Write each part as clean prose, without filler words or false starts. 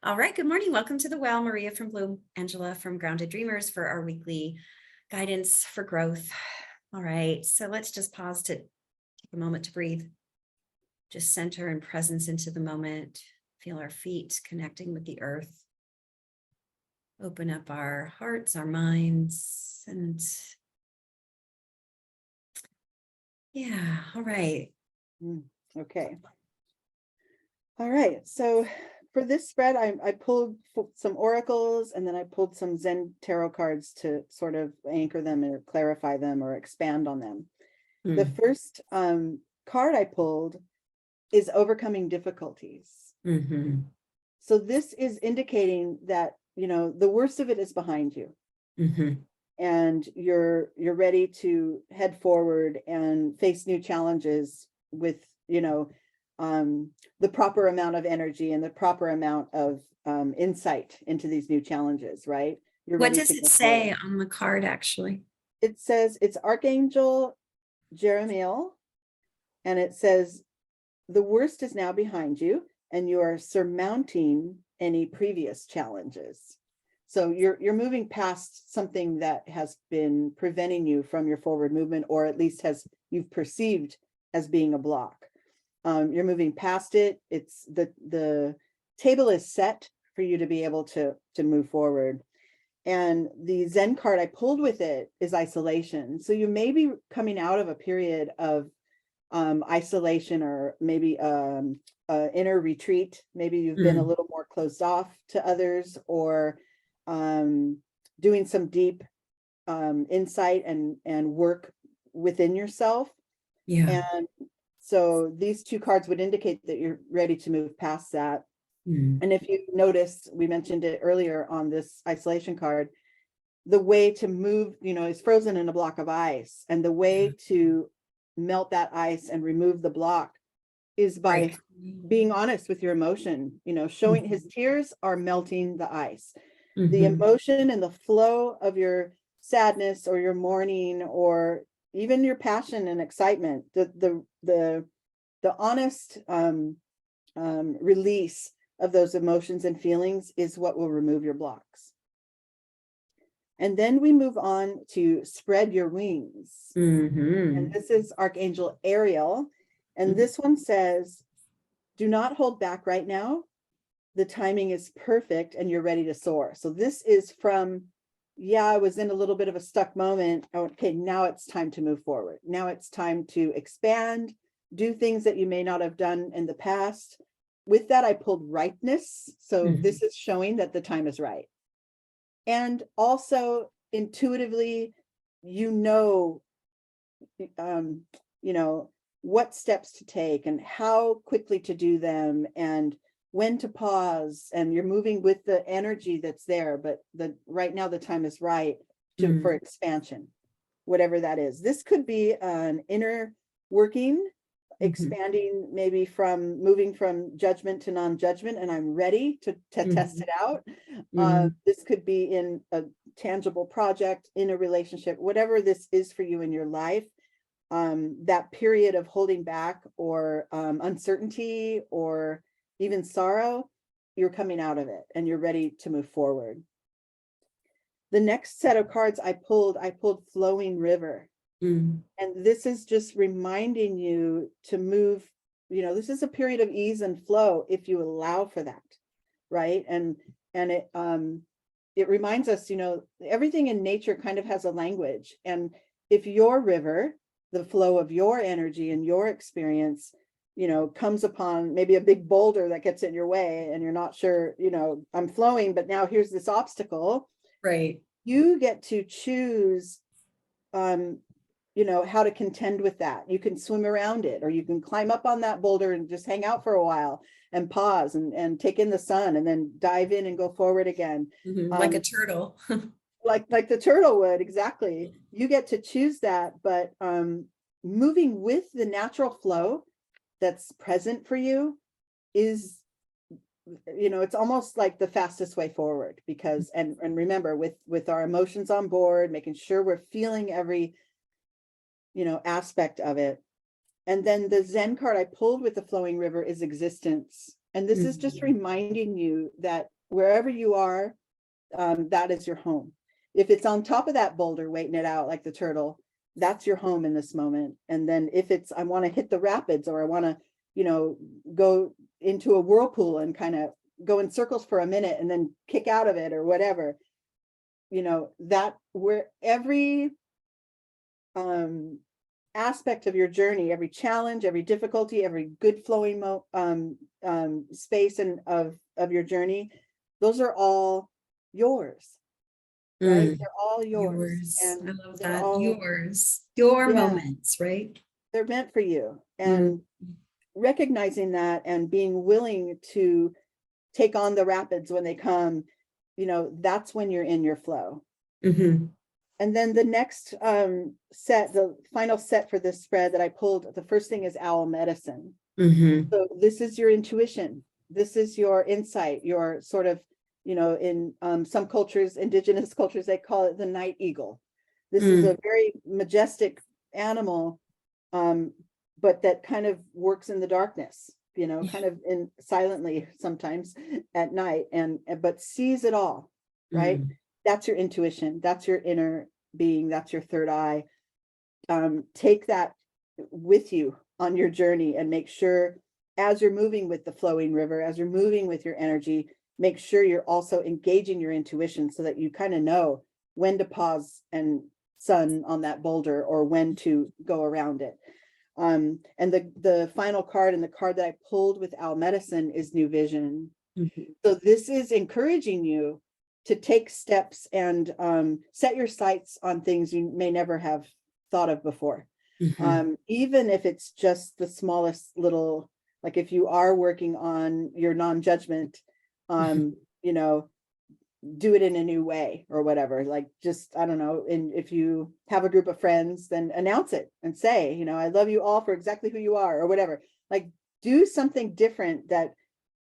All right, good morning. Welcome to the Well. Maria from Bloom, Angela from Grounded Dreamers for our weekly guidance for growth. All right, so let's just pause to take a moment to breathe. Just center and presence into the moment. Feel our feet connecting with the earth. Open up our hearts, our minds, and yeah, all right. Okay. All right. So for this spread, I pulled some oracles, and then I pulled some Zen tarot cards to sort of anchor them or clarify them or expand on them. The first card I pulled is overcoming difficulties. So this is indicating that, the worst of it is behind you. And you're ready to head forward and face new challenges with, the proper amount of energy and the proper amount of insight into these new challenges, right? You're What ready does to it go say forward. on the card, actually? It says it's Archangel Jeremiel, and it says the worst is now behind you, and you are surmounting any previous challenges. So you're moving past something that has been preventing you from your forward movement, or at least you've perceived as being a block. You're moving past it. It's the table is set for you to be able to move forward. And the Zen card I pulled with it is isolation. So you may be coming out of a period of isolation, or maybe inner retreat. Maybe you've been a little more closed off to others, or doing some deep insight and work within yourself. Yeah. And so these two cards would indicate that you're ready to move past that. And if you notice, we mentioned it earlier on this isolation card, the way to move, is frozen in a block of ice. And the way to melt that ice and remove the block is by being honest with your emotion. Showing his tears are melting the ice. The emotion and the flow of your sadness or your mourning, or even your passion and excitement, the honest release of those emotions and feelings is what will remove your blocks. And then we move on to spread your wings. And this is Archangel Ariel. And this one says, do not hold back right now. The timing is perfect and you're ready to soar. So this is from, I was in a little bit of a stuck moment. Okay, now it's time to move forward. Now it's time to expand, do things that you may not have done in the past. With that, I pulled ripeness. So this is showing that the time is right. And also intuitively, what steps to take and how quickly to do them and when to pause, and you're moving with the energy that's there. But right now the time is right for expansion, whatever that is. This could be an inner working, expanding, maybe moving from judgment to non-judgment, and I'm ready to test it out. This could be in a tangible project, in a relationship, whatever this is for you in your life. That period of holding back or uncertainty or even sorrow, you're coming out of it and you're ready to move forward. The next set of cards I pulled Flowing River. And this is just reminding you to move, this is a period of ease and flow if you allow for that, right? And it reminds us, everything in nature kind of has a language. And if your river, the flow of your energy and your experience, comes upon maybe a big boulder that gets in your way and you're not sure, I'm flowing, but now here's this obstacle. Right. You get to choose, how to contend with that. You can swim around it, or you can climb up on that boulder and just hang out for a while and pause and take in the sun and then dive in and go forward again. Like a turtle. like the turtle would, exactly. You get to choose that, but moving with the natural flow that's present for you is, it's almost like the fastest way forward, because and remember, with our emotions on board, making sure we're feeling every aspect of it. And then the Zen card I pulled with the Flowing River is existence. And this is just reminding you that wherever you are, that is your home. If it's on top of that boulder, waiting it out like the turtle, that's your home in this moment. And then if it's, I want to hit the rapids, or I want to, go into a whirlpool and kind of go in circles for a minute and then kick out of it or whatever, that where every aspect of your journey, every challenge, every difficulty, every good flowing space and of your journey, those are all yours, right? They're all yours. And I love they're that. all Your yeah, moments, right? they're meant for you. And recognizing that and being willing to take on the rapids when they come, that's when you're in your flow. And then the next set, the final set for this spread that I pulled, the first thing is owl medicine. So this is your intuition. This is your insight, your sort of, in some cultures, indigenous cultures, they call it the night eagle. This is a very majestic animal, but that kind of works in the darkness, kind of in silently sometimes at night, but sees it all, right? That's your intuition. That's your inner being. That's your third eye. Take that with you on your journey and make sure, as you're moving with the flowing river, as you're moving with your energy, make sure you're also engaging your intuition so that you kind of know when to pause and sun on that boulder or when to go around it. And the final card, and the card that I pulled with owl medicine, is new vision. So this is encouraging you to take steps and set your sights on things you may never have thought of before. Even if it's just the smallest little, like if you are working on your non-judgment, do it in a new way or whatever, like just, I don't know. And if you have a group of friends, then announce it and say, I love you all for exactly who you are or whatever. Like do something different that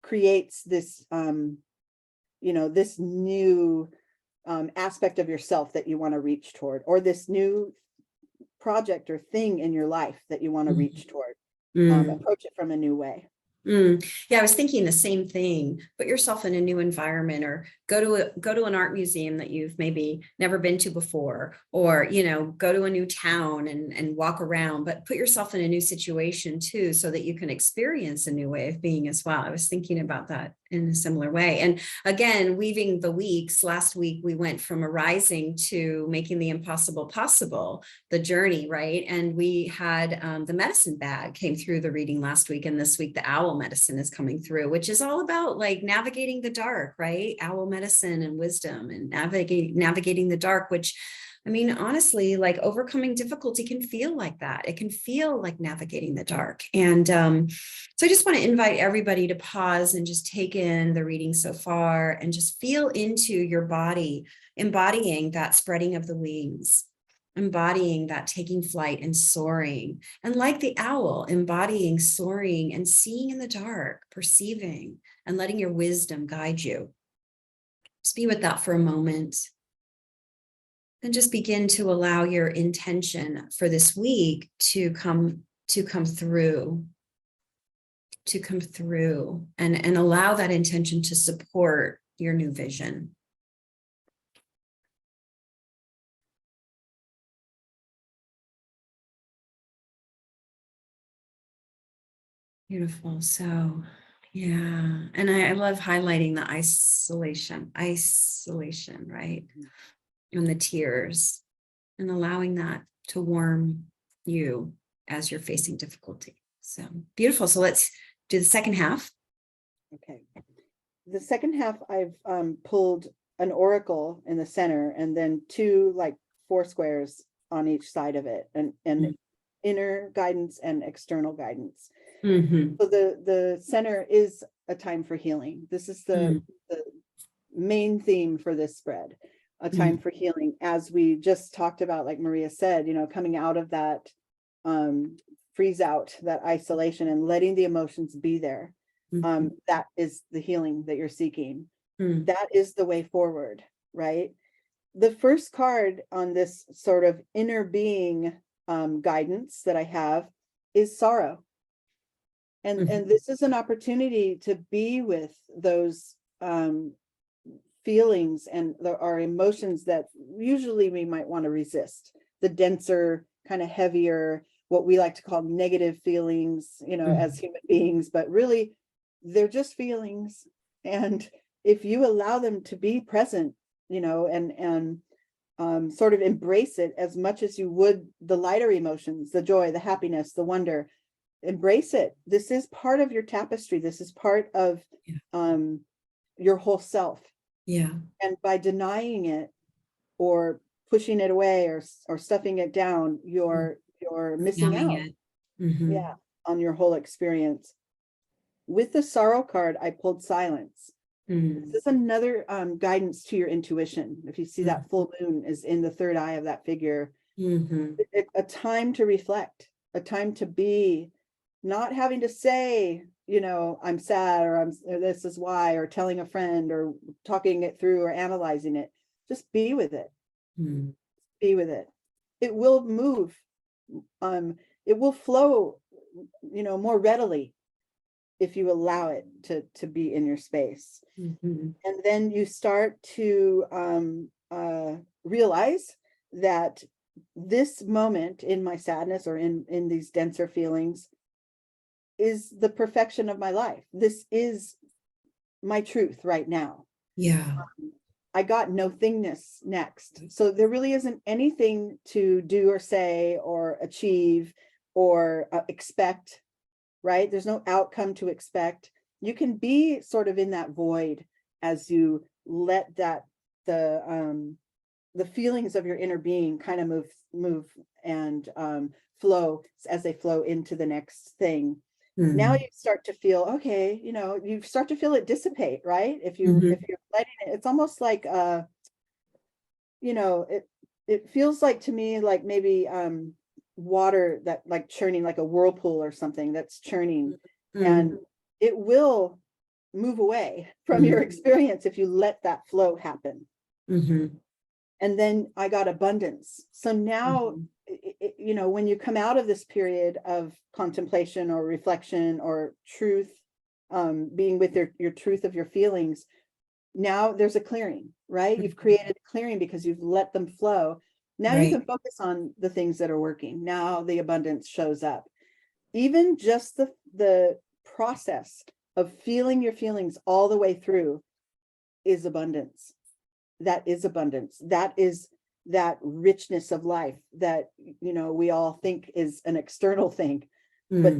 creates this, this new aspect of yourself that you want to reach toward, or this new project or thing in your life that you want to reach toward. Approach it from a new way. Yeah, I was thinking the same thing. Put yourself in a new environment, or go to an art museum that you've maybe never been to before, or go to a new town and walk around, but put yourself in a new situation too, so that you can experience a new way of being as well. I was thinking about that in a similar way. And again, weaving the weeks, last week we went from arising to making the impossible possible, the journey, right? And we had the medicine bag came through the reading last week, and this week the owl medicine is coming through, which is all about like navigating the dark, right? Owl medicine and wisdom and navigating the dark, which, I mean, honestly, like overcoming difficulty can feel like that. It can feel like navigating the dark. And so I just want to invite everybody to pause and just take in the reading so far and just feel into your body, embodying that spreading of the wings, embodying that taking flight and soaring. And like the owl, embodying soaring and seeing in the dark, perceiving and letting your wisdom guide you. Just be with that for a moment. And just begin to allow your intention for this week to come through and allow that intention to support your new vision. Beautiful. So, yeah. And I love highlighting the isolation, right? And the tears, and allowing that to warm you as you're facing difficulty. So beautiful. So let's do the second half. Okay. The second half, I've pulled an oracle in the center, and then two like 4 squares on each side of it, and inner guidance and external guidance. So the center is a time for healing. This is the main theme for this spread, a time for healing, as we just talked about, like Maria said, coming out of that freeze out, that isolation, and letting the emotions be there. That is the healing that you're seeking. That is the way forward, right? The first card on this sort of inner being guidance that I have is sorrow. And this is an opportunity to be with those feelings and our emotions that usually we might want to resist. The denser, kind of heavier, what we like to call negative feelings, as human beings, but really they're just feelings. And if you allow them to be present, and sort of embrace it as much as you would the lighter emotions, the joy, the happiness, the wonder, embrace it. This is part of your tapestry. This is part of your whole self. Yeah. And by denying it or pushing it away or stuffing it down, you're missing Numbing out. it. Mm-hmm. Yeah, on your whole experience. With the sorrow card, I pulled silence. Mm-hmm. This is another guidance to your intuition. If you see that full moon is in the third eye of that figure, a time to reflect, a time to be, not having to say, I'm sad or this is why, or telling a friend or talking it through or analyzing it. Just be with it. Be with it. It will move. It will flow, more readily if you allow it to be in your space. And then you start to realize that this moment in my sadness or in these denser feelings is the perfection of my life. This is my truth right now. Yeah. I got no thingness next. So there really isn't anything to do or say or achieve or expect, right? There's no outcome to expect. You can be sort of in that void as you let the feelings of your inner being kind of move and flow as they flow into the next thing. Now you start to feel, okay, you start to feel it dissipate, right? If you're letting it, it's almost like it feels like to me like maybe water that like churning, like a whirlpool or something that's churning, and it will move away from your experience if you let that flow happen. And then I got abundance. So now when you come out of this period of contemplation or reflection or truth, being with your truth of your feelings, now there's a clearing, right? You've created a clearing because you've let them flow. Now you can focus on the things that are working. Now the abundance shows up. Even just the process of feeling your feelings all the way through is abundance. That is abundance. That is that richness of life that we all think is an external thing, but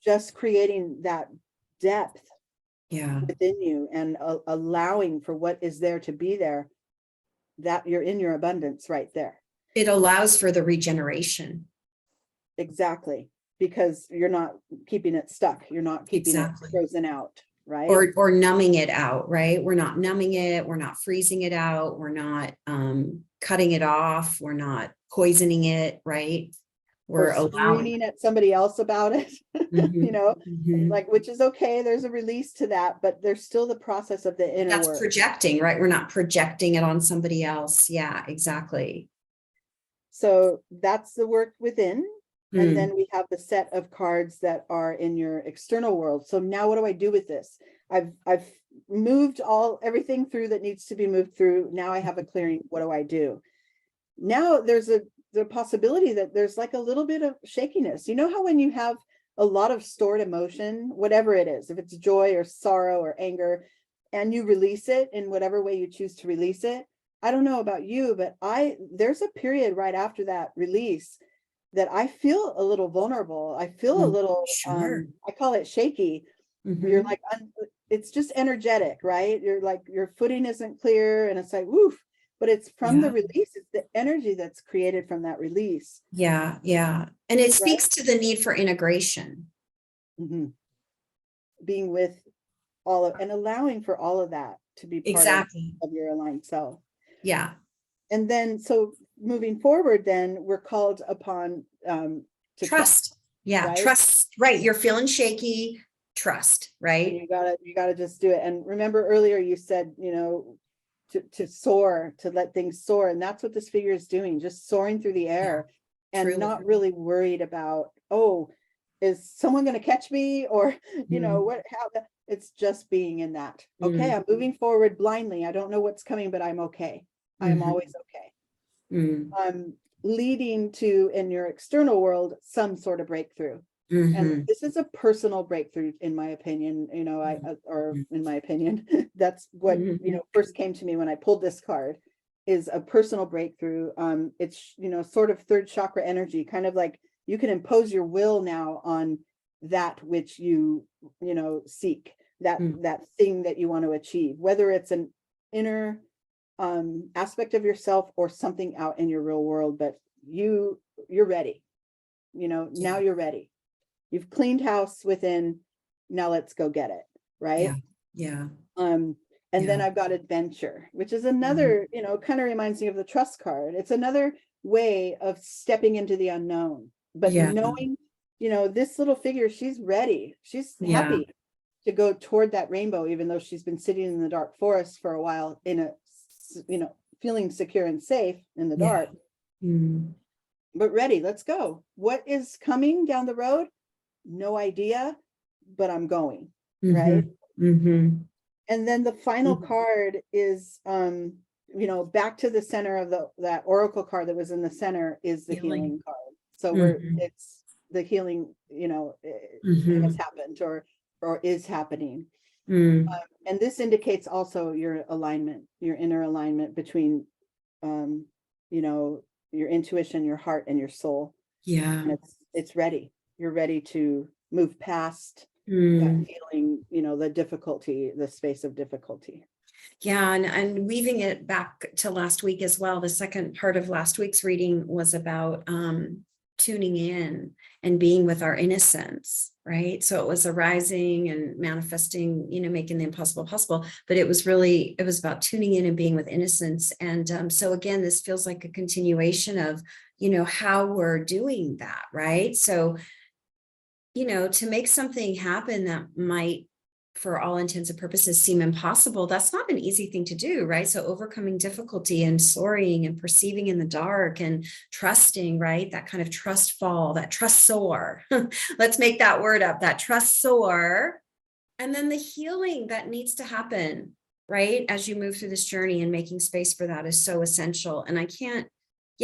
just creating that depth within you and allowing for what is there to be there, that you're in your abundance right there. It allows for the regeneration. Exactly, because you're not keeping it stuck. You're not keeping it frozen out, right? Or numbing it out, right? We're not numbing it. We're not freezing it out. We're not cutting it off. We're not poisoning it, right? We're screaming at somebody else about it, like, which is okay. There's a release to that, but there's still the process of the inner work. That's projecting, right? We're not projecting it on somebody else. Yeah, exactly. So that's the work within. And then we have the set of cards that are in your external world. So now what do I do with this? I've moved everything through that needs to be moved through. Now I have a clearing. What do I do? Now there's the possibility that there's like a little bit of shakiness. You know how when you have a lot of stored emotion, whatever it is, if it's joy or sorrow or anger, and you release it in whatever way you choose to release it. I don't know about you, but there's a period right after that release that I feel a little vulnerable. I feel a little, I call it shaky. You're like, it's just energetic, right? You're like, your footing isn't clear and it's like, woof, but it's from the release. It's the energy that's created from that release. Yeah. Yeah. And it speaks to the need for integration. Being with and allowing for all of that to be part of your aligned self. Yeah. And then, so moving forward, then we're called upon to trust. Yeah. Right? Trust. Right. You're feeling shaky. Trust. Right. And you gotta just do it. And remember earlier you said, to soar, to let things soar. And that's what this figure is doing, just soaring through the air and not really worried about, is someone going to catch me, or, you know, Mm. what, how that, it's just being in that. Okay, I'm moving forward blindly. I don't know what's coming, but I'm okay. I am always okay. I'm leading to, in your external world, some sort of breakthrough. And this is a personal breakthrough, in my opinion, you know, or in my opinion, that's what, you know, first came to me when I pulled this card, is a personal breakthrough. It's, you know, sort of third chakra energy, kind of like you can impose your will now on that which you know, seek, that thing that you want to achieve, whether it's an inner aspect of yourself or something out in your real world. But you're ready, you know, now you're ready. You've cleaned house within. Now let's go get it. Right. Yeah. And then I've got adventure, which is another, you know, kind of reminds me of the trust card. It's another way of stepping into the unknown, but knowing, you know, this little figure, she's ready. She's happy to go toward that rainbow, even though she's been sitting in the dark forest for a while, in a, you know, feeling secure and safe in the dark, but ready. Let's go. What is coming down the road? No idea, but I'm going. Right. And then the final card is, you know, back to the center of that oracle card that was in the center is the healing card. So it's the healing, you know, has happened or is happening. And this indicates also your alignment, your inner alignment between, you know, your intuition, your heart, and your soul. And it's ready. You're ready to move past that feeling, you know, the difficulty, the space of difficulty. Yeah, and weaving it back to last week as well, the second part of last week's reading was about tuning in and being with our innocence, right? So it was arising and manifesting, you know, making the impossible possible, but it was about tuning in and being with innocence. And so again, this feels like a continuation of, you know, how we're doing that, right? So, you know, to make something happen that might, for all intents and purposes, seem impossible, that's not an easy thing to do, right? So overcoming difficulty and soaring and perceiving in the dark and trusting, right? That kind of trust fall, that trust soar. Let's make that word up, that trust soar. And then the healing that needs to happen, right? As you move through this journey, and making space for that is so essential. And I can't,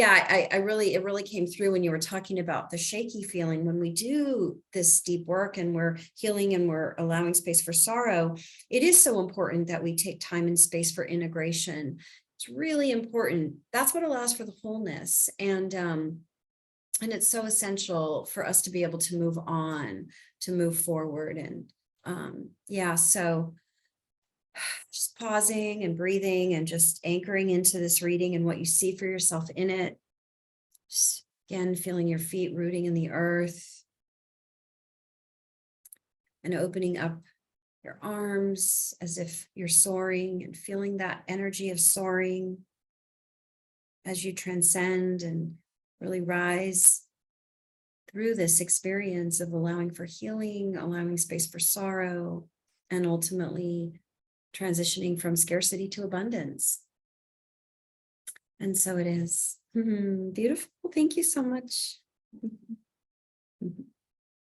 it really came through when you were talking about the shaky feeling when we do this deep work and we're healing and we're allowing space for sorrow. It is so important that we take time and space for integration. It's really important. That's what allows for the wholeness. And it's so essential for us to be able to move on, to move forward. And so just pausing and breathing and just anchoring into this reading and what you see for yourself in it. Just again, feeling your feet rooting in the earth and opening up your arms as if you're soaring, and feeling that energy of soaring as you transcend and really rise through this experience of allowing for healing, allowing space for sorrow, and ultimately transitioning from scarcity to abundance. And so it is. Beautiful. Thank you so much.